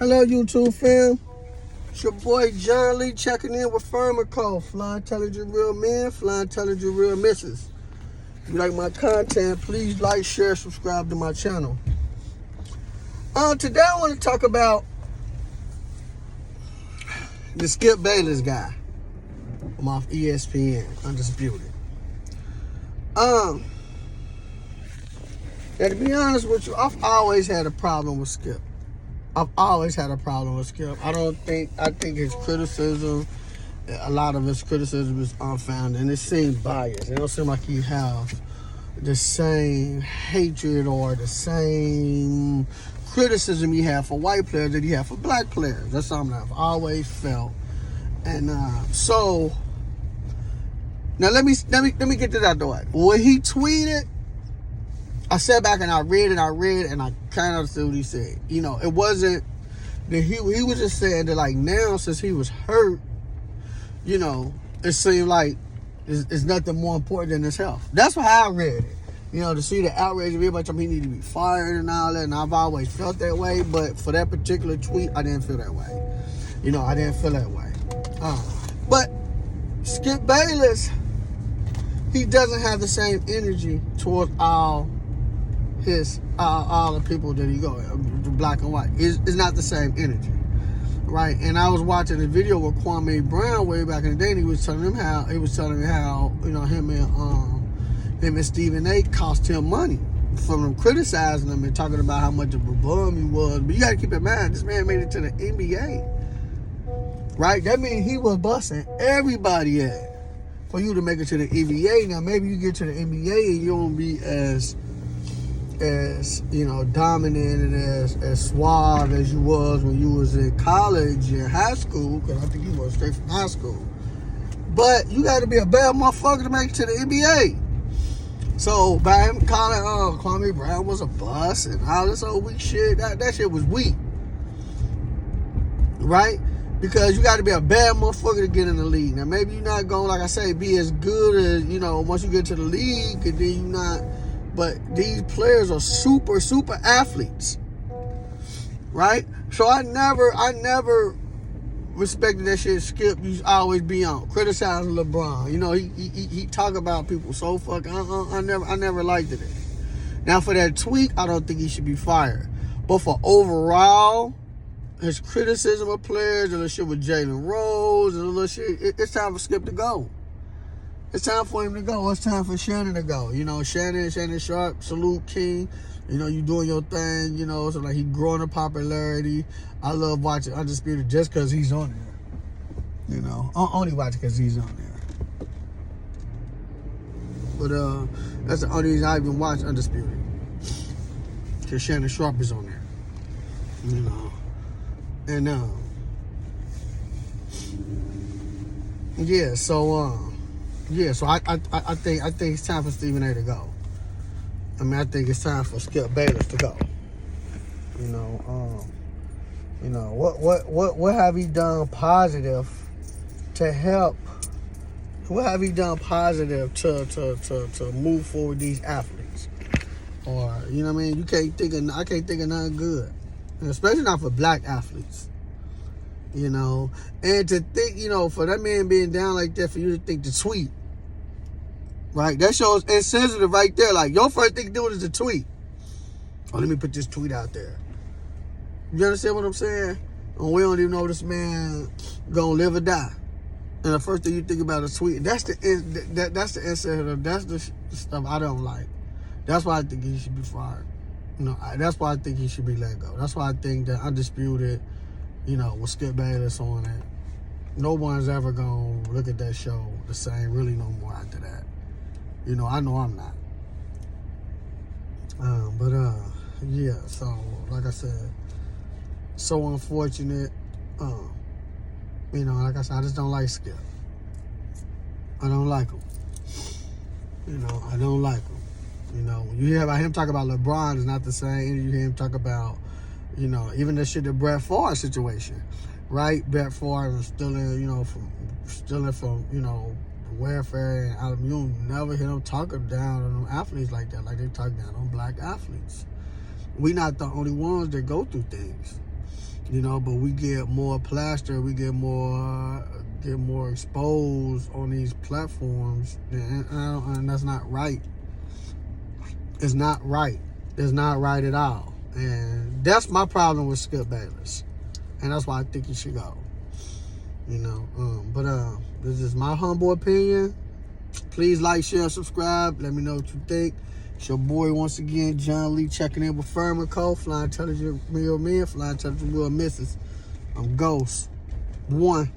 Hello, YouTube fam. It's your boy John Lee checking in with Firm&Co. Fly intelligent real men, fly intelligent real misses. If you like my content, please like, share, subscribe to my channel. Today I want to talk about the Skip Bayless guy. I'm off ESPN, Undisputed. Now to be honest with you, I've always had a problem with Skip. I think his criticism, a lot of his criticism is unfounded, and it seems biased. It don't seem like he have the same hatred or the same criticism he have for white players that he have for black players. That's something I've always felt. And so now let me get this out the way. When he tweeted, I sat back and I read, and I kind of understood what he said. You know, it wasn't that he was just saying that, like, now since he was hurt, you know, it seemed like it's nothing more important than his health. That's how I read it. You know, to see the outrage of everybody telling me he need to be fired and all that, and I've always felt that way, but for that particular tweet, I didn't feel that way. You know, I didn't feel that way. But Skip Bayless, he doesn't have the same energy towards all the people that he go, black and white. It's not the same energy, right? And I was watching a video with Kwame Brown way back in the day, and he was telling me how you know him and Stephen A. cost him money from them criticizing him and talking about how much of a bum he was. But you got to keep in mind, this man made it to the NBA, right? That means he was busting everybody at for you to make it to the NBA. Now maybe you get to the NBA and you don't be as you know, dominant and as suave as you was when you was in college and high school, because I think you was straight from high school. But you got to be a bad motherfucker to make it to the NBA. So by him calling Kwame Brown was a bust and all this old weak shit, that shit was weak, right? Because you got to be a bad motherfucker to get in the league. Now maybe you're not going, like I say, be as good as, you know, once you get to the league, and then you not. But these players are super athletes, right? So I never respected that shit. Skip used to always be on criticizing LeBron. You know, he talk about people so fucking. I never liked it. Now for that tweet, I don't think he should be fired. But for overall, his criticism of players, and the shit with Jalen Rose, and the little shit, it's time for Skip to go. It's time for him to go. It's time for Shannon to go. You know, Shannon Sharp, salute King. You know, you doing your thing, you know, so like he growing in popularity. I love watching Undisputed just because he's on there. You know, only watch because he's on there. But that's the only reason I even watch Undisputed. Because Shannon Sharp is on there. You know. And yeah, so so I think it's time for Stephen A to go. I mean, I think it's time for Skip Bayless to go. You know, what have he done positive to help? What have he done positive to move forward these athletes? Or, you know what I mean? I can't think of nothing good, and especially not for black athletes. You know, and to think, you know, for that man being down like that, for you to think to tweet. Right, that shows insensitive right there. Like, your first thing to do is to tweet. Oh, let me put this tweet out there. You understand what I'm saying? And we don't even know this man gonna live or die. And the first thing you think about is tweet. That's the insensitive. That's the stuff I don't like. That's why I think he should be fired. You know, that's why I think he should be let go. That's why I think that Undisputed, you know, with Skip Bayless on it, no one's ever gonna look at that show the same really no more after that. You know, I know I'm not. Yeah, so, like I said, so unfortunate. You know, like I said, I just don't like Skip. I don't like him. You know, I don't like him. You know, when you hear about him talk about LeBron, it's not the same. You hear him talk about, you know, even the shit, the Brett Favre situation, right? Brett Favre was stealing, you know, from, you know, welfare, and you don't never hear them talking down on them athletes like that, like they talk down on black athletes. We not the only ones that go through things. You know, but we get more plaster, we get more exposed on these platforms, and that's not right. It's not right. It's not right at all. And that's my problem with Skip Bayless. And that's why I think he should go. You know, this is my humble opinion. Please like, share, subscribe. Let me know what you think. It's your boy once again, John Lee, checking in with Firm&Co, Flying Intelligent Real Men, Flying Intelligent Real Misses. I'm Ghost. 1.